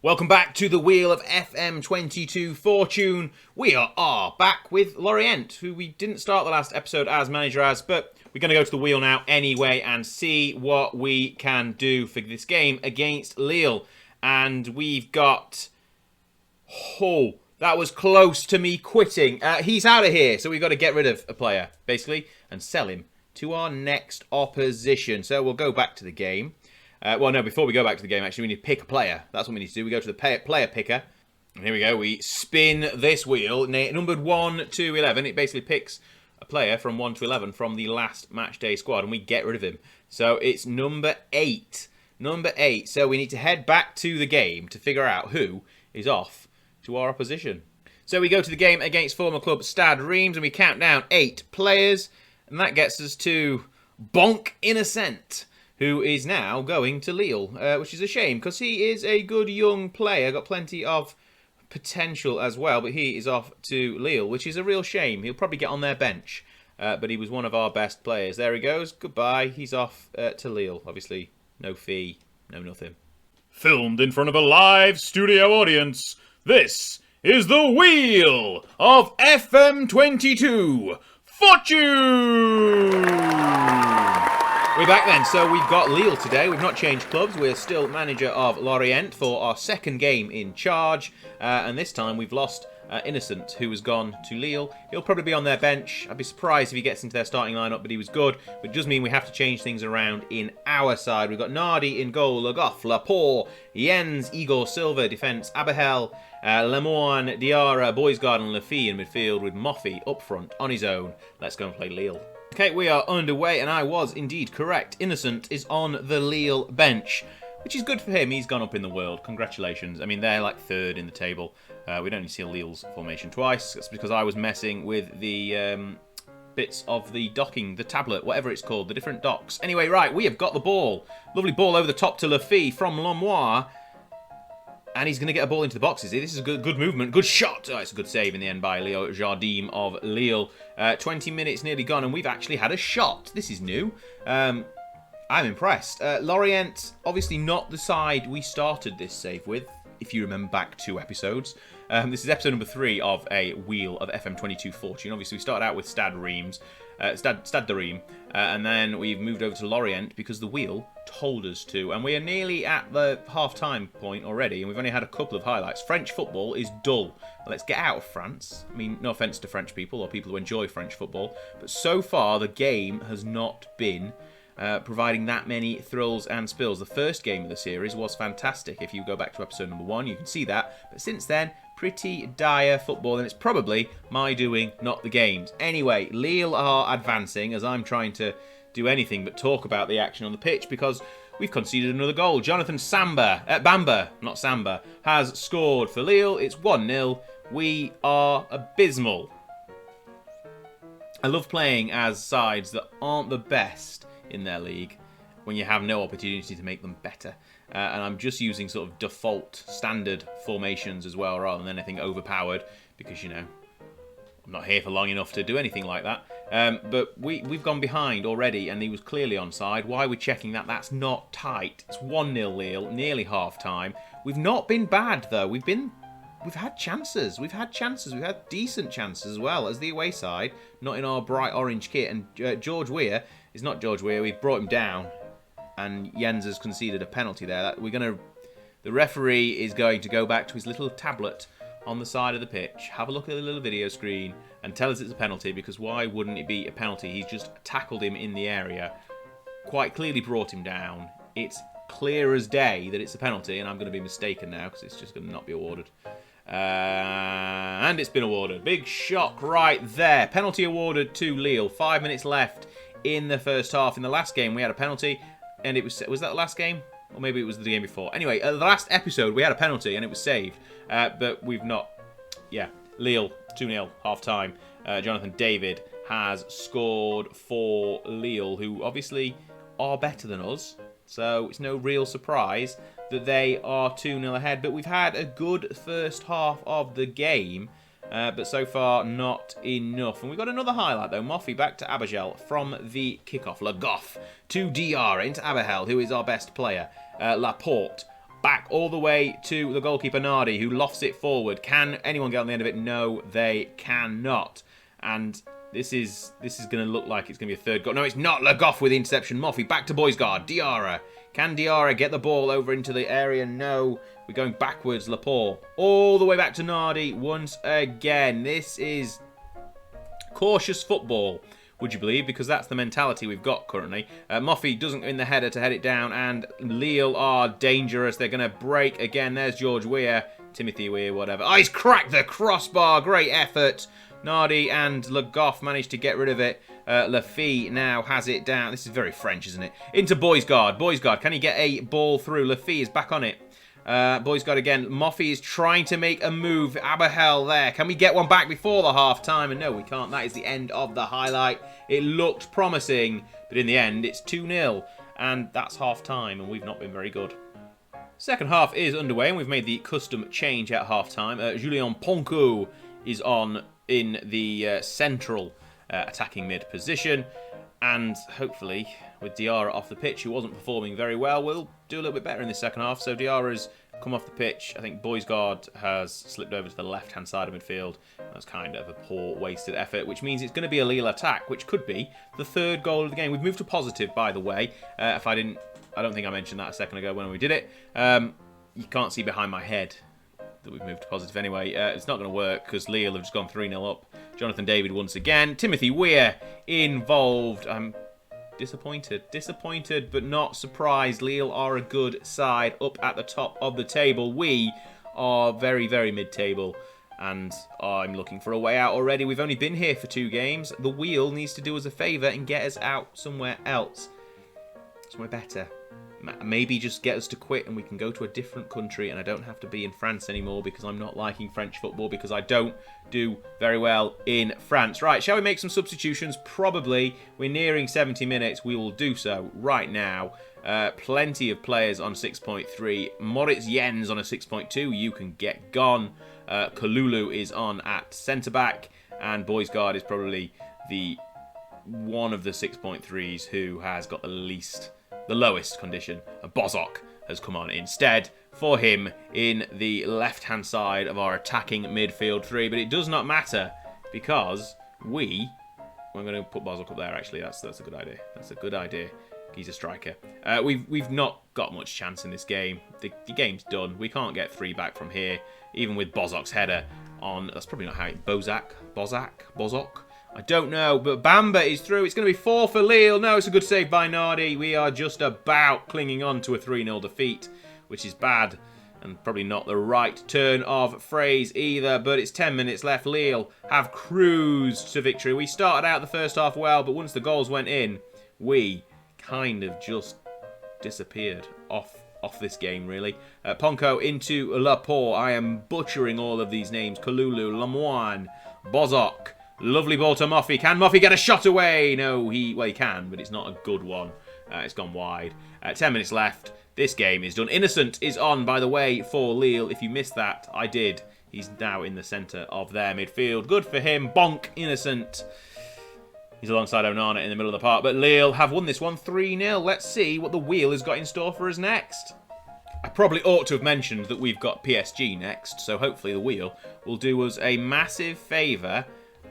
Welcome back to the wheel of FM22 Fortune. We are back with Lorient, who we didn't start the last episode as manager as, but we're going to go to the wheel now anyway and see what we can do for this game against Lille. And we've got... Oh, that was close to me quitting. He's out of here, so we've got to get rid of a player, basically, and sell him to our next opposition. So we'll go back to the game. Before we go back to the game, actually, we need to pick a player. That's what we need to do. We go to the player picker. And here we go. We spin this wheel. Numbered 1 to 11. It basically picks a player from 1 to 11 from the last match day squad, and we get rid of him. So it's number 8. Number 8. So we need to head back to the game to figure out who is off to our opposition. So we go to the game against former club Stade Reims, and we count down 8 players. And that gets us to Bonk Innocent, who is now going to Lille, which is a shame because he is a good young player, got plenty of potential as well, but he is off to Lille, which is a real shame. He'll probably get on their bench, but he was one of our best players. There he goes, goodbye, he's off to Lille. Obviously, no fee, no nothing. Filmed in front of a live studio audience, this is the Wheel of FM22 Fortune! We're back then, so we've got Lille today. We've not changed clubs. We're still manager of Lorient for our second game in charge. And this time we've lost Innocent, who has gone to Lille. He'll probably be on their bench. I'd be surprised if he gets into their starting lineup, but he was good. But it does mean we have to change things around in our side. We've got Nardi in goal, Le Goff, Laporte, Jens, Igor Silva, defence, Abahel, Lemoine, Diarra, Boysguard and Lafille in midfield with Moffy up front on his own. Let's go and play Lille. Okay, we are underway, and I was indeed correct. Innocent is on the Lille bench, which is good for him. He's gone up in the world. Congratulations. I mean, they're like third in the table. We don't need to see Lille's formation twice. That's because I was messing with the bits of the docking, the tablet, whatever it's called, the different docks. Anyway, right, we have got the ball. Lovely ball over the top to Lafille from Lemoine. And he's going to get a ball into the boxes. This is a good movement. Good shot. Oh, it's a good save in the end by Leo Jardim of Lille. 20 minutes nearly gone, and we've actually had a shot. This is new. I'm impressed. Lorient, obviously not the side we started this save with, if you remember back 2 episodes. This is episode number 3 of a Wheel of FM22 Fortune. Obviously, we started out with Stade Reims. Stade de Reims, and then we've moved over to Lorient because the wheel told us to, and we are nearly at the half-time point already, and we've only had a couple of highlights. French football is dull. Let's get out of France. I mean, no offence to French people or people who enjoy French football, but so far the game has not been providing that many thrills and spills. The first game of the series was fantastic. If you go back to episode number 1, you can see that, but since then, pretty dire football, and it's probably my doing, not the game's. Anyway, Lille are advancing as I'm trying to do anything but talk about the action on the pitch because we've conceded another goal. Jonathan Bamba, not Samba, has scored for Lille. It's 1-0. We are abysmal. I love playing as sides that aren't the best in their league when you have no opportunity to make them better. And I'm just using sort of default standard formations as well, rather than anything overpowered, because, you know, I'm not here for long enough to do anything like that. But we've gone behind already, and he was clearly onside. Why are we checking that? That's not tight. It's 1-0 Lille, nearly half-time. We've not been bad, though. We've had chances. We've had decent chances as well as the away side, not in our bright orange kit. And George Weah is not George Weah. We've brought him down. And Jens has conceded a penalty there. The referee is going to go back to his little tablet on the side of the pitch, have a look at the little video screen, and tell us it's a penalty, because why wouldn't it be a penalty? He's just tackled him in the area, quite clearly brought him down. It's clear as day that it's a penalty, and I'm going to be mistaken now, because it's just going to not be awarded. And it's been awarded. Big shock right there. Penalty awarded to Lille. 5 minutes left in the first half. In the last game, we had a penalty. And it was that the last game? Or maybe it was the game before. Anyway, the last episode, we had a penalty and it was saved. But we've not... Yeah, Lille, 2-0, half-time. Jonathan David has scored for Lille, who obviously are better than us. So it's no real surprise that they are 2-0 ahead. But we've had a good first half of the game. But so far, not enough. And we've got another highlight, though. Moffy back to Abahel from the kickoff. Le Goff to Diarra into Abahel, who is our best player. Laporte back all the way to the goalkeeper Nardi, who lofts it forward. Can anyone get on the end of it? No, they cannot. And this is going to look like it's going to be a third goal. No, it's not. Le Goff with the interception. Moffey back to Boysgaard. Diarra. Can Diarra get the ball over into the area? No. We're going backwards. Laporte all the way back to Nardi once again. This is cautious football, would you believe? Because that's the mentality we've got currently. Moffey doesn't in the header to head it down, and Lille are dangerous. They're going to break again. There's George Weah. Timothy Weah, whatever. Oh, he's cracked the crossbar. Great effort. Nardi and Le Goff managed to get rid of it. Lafille now has it down. This is very French, isn't it? Into Boysgaard. Boysgaard, can he get a ball through? Lafille is back on it. Boysgaard again. Moffey is trying to make a move. Aberhel there. Can we get one back before the half-time? And no, we can't. That is the end of the highlight. It looked promising, but in the end, it's 2-0. And that's half-time, and we've not been very good. Second half is underway, and we've made the custom change at half-time. Julien Ponko is on in the central attacking mid position, and hopefully with Diarra off the pitch, who wasn't performing very well, we'll do a little bit better in the second half. So Diarra's come off the pitch. I think Boysgaard has slipped over to the left-hand side of midfield. That's kind of a poor, wasted effort, which means it's going to be a Lille attack, which could be the third goal of the game. We've moved to positive, by the way. I don't think I mentioned that a second ago when we did it. You can't see behind my head that we've moved to positive anyway. It's not going to work because Lille have just gone 3-0 up. Jonathan David once again. Timothy Weah involved. I'm disappointed but not surprised. Lille are a good side up at the top of the table. We are very, very mid-table, and I'm looking for a way out already. We've only been here for 2 games. The wheel needs to do us a favour and get us out somewhere else. Somewhere better. Maybe just get us to quit and we can go to a different country, and I don't have to be in France anymore because I'm not liking French football because I don't do very well in France. Right, shall we make some substitutions? Probably. We're nearing 70 minutes. We will do so right now. Plenty of players on 6.3. Moritz Jens on a 6.2. You can get gone. Kalulu is on at centre-back, and Boysgaard is probably the one of the 6.3s who has got the lowest condition. Bozok has come on instead for him in the left-hand side of our attacking midfield 3. But it does not matter because we're going to put Bozok up there, actually. That's a good idea. That's a good idea. He's a striker. We've not got much chance in this game. The game's done. We can't get 3 back from here, even with Bozok's header on. That's probably not how it... Bozok? I don't know, but Bamba is through. It's going to be 4 for Lille. No, it's a good save by Nardi. We are just about clinging on to a 3-0 defeat, which is bad and probably not the right turn of phrase either, but it's 10 minutes left. Lille have cruised to victory. We started out the first half well, but once the goals went in, we kind of just disappeared off this game, really. Ponko into Laporte. I am butchering all of these names. Kalulu, Lemoine, Bozok. Lovely ball to Moffey. Can Moffey get a shot away? No, he can, but it's not a good one. It's gone wide. 10 minutes left. This game is done. Innocent is on, by the way, for Lille. If you missed that, I did. He's now in the centre of their midfield. Good for him. Bonk, Innocent. He's alongside Onana in the middle of the park. But Lille have won this one 3-0. Let's see what the wheel has got in store for us next. I probably ought to have mentioned that we've got PSG next, so hopefully the wheel will do us a massive favour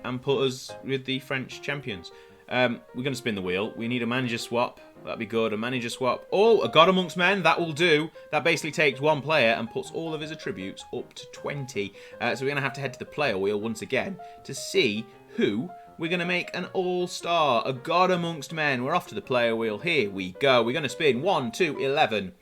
and put us with the French champions. We're going to spin the wheel. We need a manager swap. That'd be good. A manager swap. Oh, a God Amongst Men. That will do. That basically takes one player and puts all of his attributes up to 20. So we're going to have to head to the player wheel once again to see who we're going to make an all-star. A God Amongst Men. We're off to the player wheel. Here we go. We're going to spin 1, 2, 11.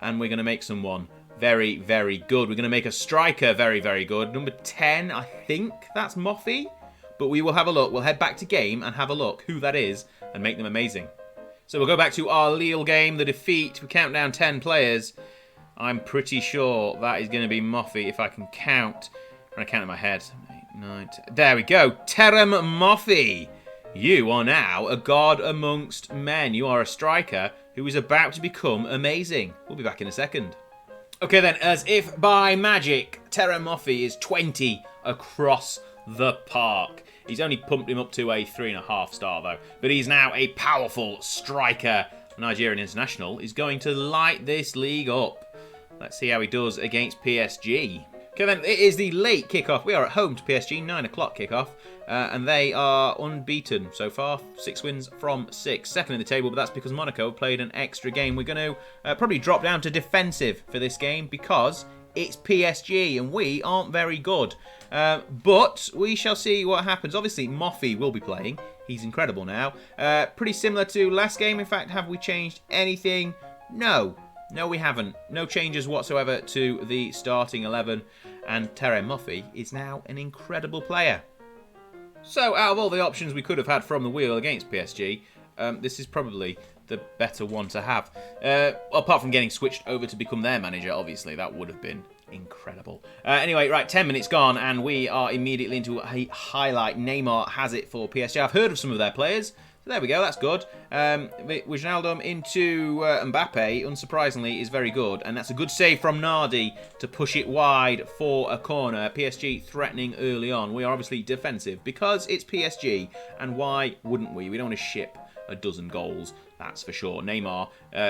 And we're going to make someone very, very good. We're going to make a striker very, very good. Number 10, I think that's Moffey. But we will have a look. We'll head back to game and have a look who that is and make them amazing. So we'll go back to our Lille game, the defeat. We count down 10 players. I'm pretty sure that is going to be Moffey if I can count. I'm going to count in my head. 8, 9, 10. There we go. Terem Moffey. You are now a God amongst men. You are a striker who is about to become amazing. We'll be back in a second. Okay then, as if by magic, Terem Moffey is 20 across the park. He's only pumped him up to a 3.5 star though. But he's now a powerful striker. Nigerian international is going to light this league up. Let's see how he does against PSG. Okay then, it is the late kickoff. We are at home to PSG, 9 o'clock kickoff. And they are unbeaten so far. 6 wins from 6. Second in the table, but that's because Monaco played an extra game. We're going to probably drop down to defensive for this game because it's PSG and we aren't very good. But we shall see what happens. Obviously, Moffy will be playing. He's incredible now. Pretty similar to last game. In fact, have we changed anything? No. No, we haven't. No changes whatsoever to the starting 11. And Terem Moffy is now an incredible player. So, out of all the options we could have had from the wheel against PSG, this is probably the better one to have. Apart from getting switched over to become their manager, obviously, that would have been incredible. Anyway, right, 10 minutes gone, and we are immediately into a highlight. Neymar has it for PSG. I've heard of some of their players. So there we go, that's good. Wijnaldum into Mbappe, unsurprisingly, is very good. And that's a good save from Nardi to push it wide for a corner. PSG threatening early on. We are obviously defensive because it's PSG. And why wouldn't we? We don't want to ship a dozen goals, that's for sure. Neymar,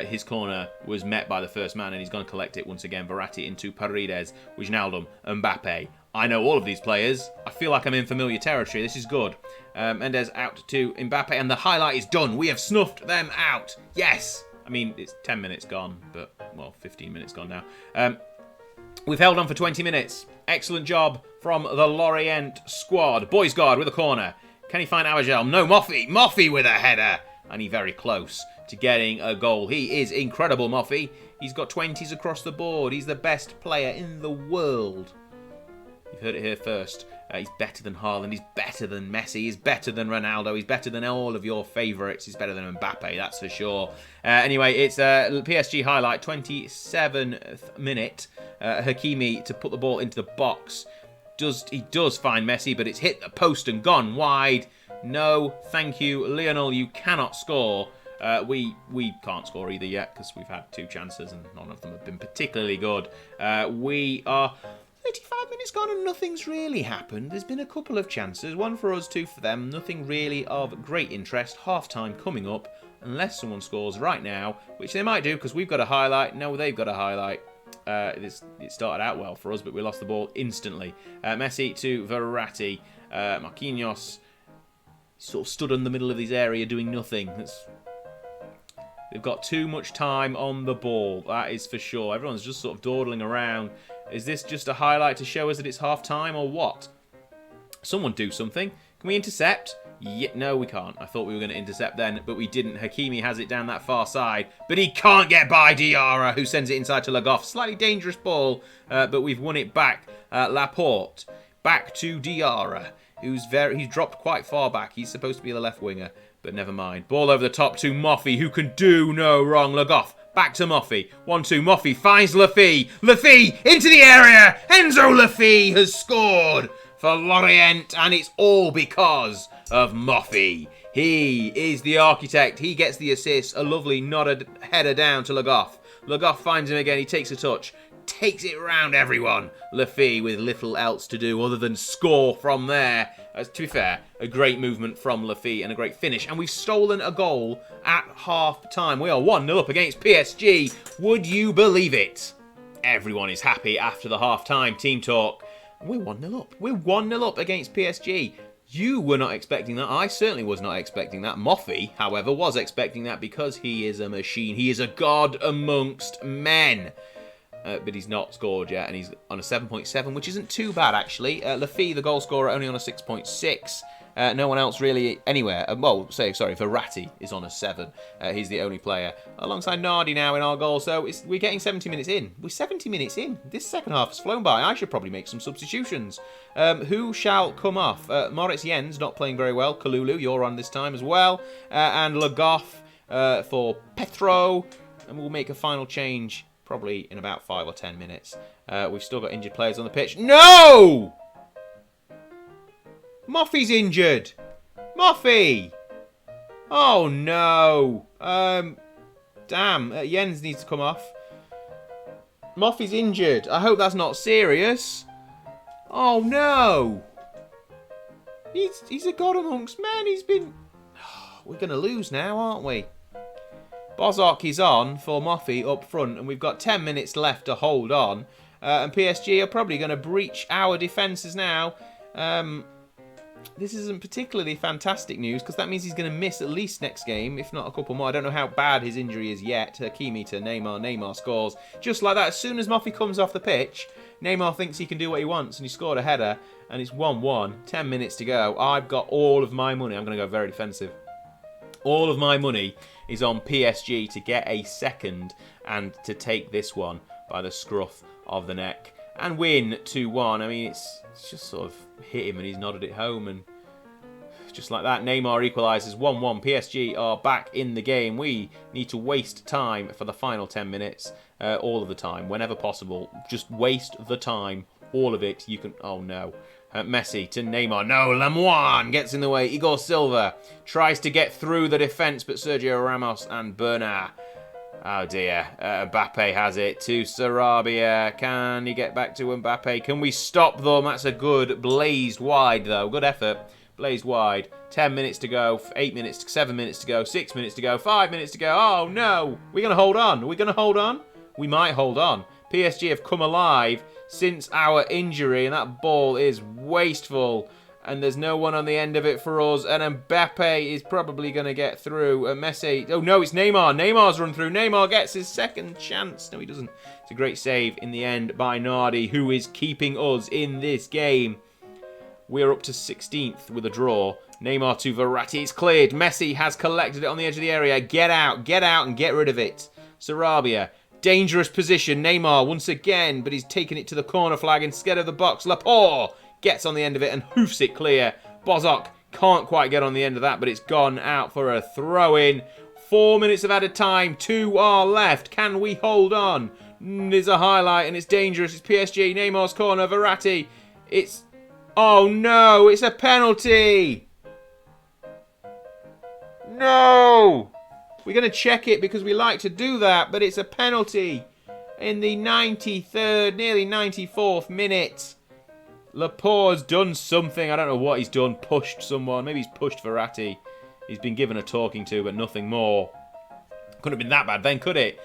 his corner was met by the first man and he's going to collect it once again. Verratti into Paredes, Wijnaldum, Mbappe. I know all of these players. I feel like I'm in familiar territory. This is good. Anderz out to Mbappe, and the highlight is done. We have snuffed them out. Yes! I mean, it's 10 minutes gone, but, well, 15 minutes gone now. We've held on for 20 minutes. Excellent job from the Lorient squad. Boys guard with a corner. Can he find Awajel? No, Moffy. Moffy with a header. And he's very close to getting a goal. He is incredible, Moffy. He's got 20s across the board. He's the best player in the world. You've heard it here first. He's better than Haaland. He's better than Messi. He's better than Ronaldo. He's better than all of your favourites. He's better than Mbappe, that's for sure. Anyway, it's a PSG highlight, 27th minute. Hakimi to put the ball into the box. He does find Messi, but it's hit the post and gone wide. No, thank you, Lionel. You cannot score. We can't score either yet because we've had 2 chances and none of them have been particularly good. We are 35 minutes gone and nothing's really happened. There's been a couple of chances, 1 for us, 2 for them. Nothing really of great interest. Half-time coming up, unless someone scores right now, which they might do because we've got a highlight. No, they've got a highlight. It started out well for us, but we lost the ball instantly. Messi to Verratti. Marquinhos sort of stood in the middle of his area doing nothing. They've got too much time on the ball, that is for sure. Everyone's just sort of dawdling around. Is this just a highlight to show us that it's half-time or what? Someone do something. Can we intercept? No, we can't. I thought we were going to intercept then, but we didn't. Hakimi has it down that far side, but he can't get by Diarra, who sends it inside to Lagoff. Slightly dangerous ball, but we've won it back. Laporte, back to Diarra, he's dropped quite far back. He's supposed to be the left winger, but never mind. Ball over the top to Moffy, who can do no wrong. Lagoff, back to Moffy. 1-2, Moffy finds Lafy. Lafy into the area. Enzo Lafy has scored for Lorient, and it's all because of Moffy. He is the architect. He gets the assist. A lovely nodded header down to Lagoff. Lagoff finds him again. He takes a touch. Takes it round everyone. Lafy with little else to do other than score from there. To be fair, a great movement from Lafy and a great finish. And we've stolen a goal at half-time. We are 1-0 up against PSG. Would you believe it? Everyone is happy after the half-time team talk. We're 1-0 up. We're 1-0 up against PSG. You were not expecting that. I certainly was not expecting that. Moffy, however, was expecting that because he is a machine. He is a god amongst men. But he's not scored yet, and he's on a 7.7, which isn't too bad, actually. Lafy, the goal scorer, only on a 6.6. No one else really anywhere. Verratti is on a 7. He's the only player. Alongside Nardi now in our goal, so we're getting 70 minutes in. We're 70 minutes in. This second half has flown by. I should probably make some substitutions. Who shall come off? Moritz Jens, not playing very well. Kalulu, you're on this time as well. And Lagoff for Petro. And we'll make a final change probably in about 5 or 10 minutes. We've still got injured players on the pitch. No! Moffy's injured. Moffy! Oh, no. Damn. Jens needs to come off. Moffy's injured. I hope that's not serious. Oh, no. He's a god amongst men. He's been... We're going to lose now, aren't we? Bozok is on for Moffy up front, and we've got 10 minutes left to hold on. And PSG are probably going to breach our defences now. This isn't particularly fantastic news, because that means he's going to miss at least next game, if not a couple more. I don't know how bad his injury is yet. Hakimi to Neymar. Neymar scores. Just like that, as soon as Moffy comes off the pitch, Neymar thinks he can do what he wants, and he scored a header, and it's 1-1. 10 minutes to go. I've got all of my money. I'm going to go very defensive. All of my money is on PSG to get a second and to take this one by the scruff of the neck and win 2-1. I mean, it's just sort of hit him and he's nodded it home, and just like that, Neymar equalises 1-1. PSG are back in the game. We need to waste time for the final 10 minutes, all of the time, whenever possible. Just waste the time, all of it. You can. Oh no. Messi to Neymar. No, Lemoine gets in the way. Igor Silva tries to get through the defence, but Sergio Ramos and Bernat. Oh dear. Mbappe has it to Sarabia. Can he get back to Mbappe? Can we stop them? That's a good blazed wide, though. Good effort. Blazed wide. 10 minutes to go. 8 minutes, 7 minutes to go. 6 minutes to go. 5 minutes to go. Oh no. We're going to hold on. Are we going to hold on? We might hold on. PSG have come alive since our injury, and that ball is wasteful. And there's no one on the end of it for us. And Mbappe is probably going to get through. Messi. Oh, no, it's Neymar. Neymar's run through. Neymar gets his second chance. No, he doesn't. It's a great save in the end by Nardi, who is keeping us in this game. We're up to 16th with a draw. Neymar to Verratti. It's cleared. Messi has collected it on the edge of the area. Get out and get rid of it. Sarabia. Dangerous position. Neymar once again, but he's taken it to the corner flag instead of the box. Laporte gets on the end of it and hoofs it clear. Bozok can't quite get on the end of that, but it's gone out for a throw-in. 4 minutes of added time. 2 are left. Can we hold on? There's a highlight, and it's dangerous. It's PSG. Neymar's corner. Verratti. It's... Oh, no. It's a penalty. No. We're going to check it because we like to do that, but it's a penalty in the 93rd, nearly 94th minute. Laporte's done something. I don't know what he's done. Pushed someone. Maybe he's pushed Verratti. He's been given a talking to, but nothing more. Couldn't have been that bad then, could it?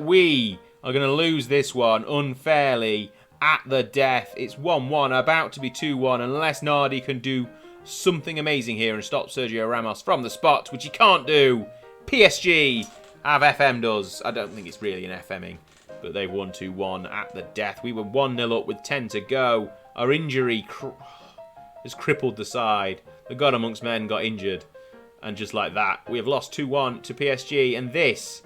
We are going to lose this one unfairly at the death. It's 1-1, about to be 2-1, unless Nardi can do something amazing here and stop Sergio Ramos from the spot, which he can't do. PSG have FM does. I don't think it's really an FMing, but they've won 2-1 at the death. We were 1-0 up with 10 to go. Our injury has crippled the side. The God amongst men got injured. And just like that, we have lost 2-1 to PSG. And this,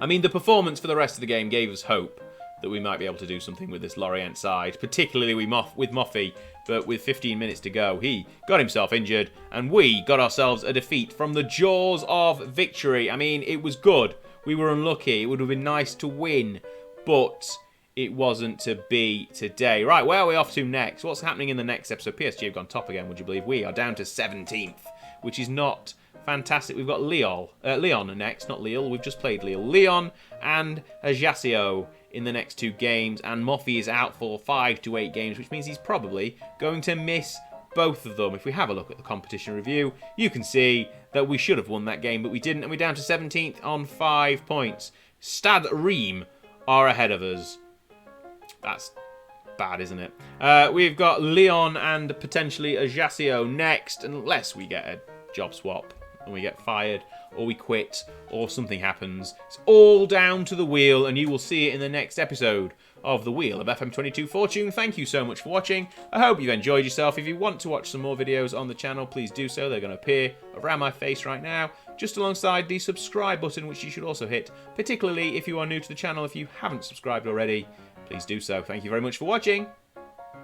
I mean, the performance for the rest of the game gave us hope that we might be able to do something with this Lorient side, particularly with Moffy. But with 15 minutes to go, he got himself injured, and we got ourselves a defeat from the jaws of victory. I mean, it was good. We were unlucky. It would have been nice to win, but it wasn't to be today. Right, where are we off to next? What's happening in the next episode? PSG have gone top again, would you believe? We are down to 17th, which is not fantastic. We've got Lyon next, not Lille. We've just played Lille. Lyon and Ajaccio in the next 2 games, and Moffy is out for 5 to 8 games, which means he's probably going to miss both of them. If we have a look at the competition review, you can see that we should have won that game, but we didn't, and we're down to 17th on 5 points. Stade Reims are ahead of us. That's bad, isn't it? We've got Lyon and potentially Ajaccio next, unless we get a job swap and we get fired, or we quit, or something happens. It's all down to the wheel, and you will see it in the next episode of The Wheel of FM22 Fortune. Thank you so much for watching. I hope you've enjoyed yourself. If you want to watch some more videos on the channel, please do so. They're going to appear around my face right now, just alongside the subscribe button, which you should also hit, particularly if you are new to the channel. If you haven't subscribed already, please do so. Thank you very much for watching.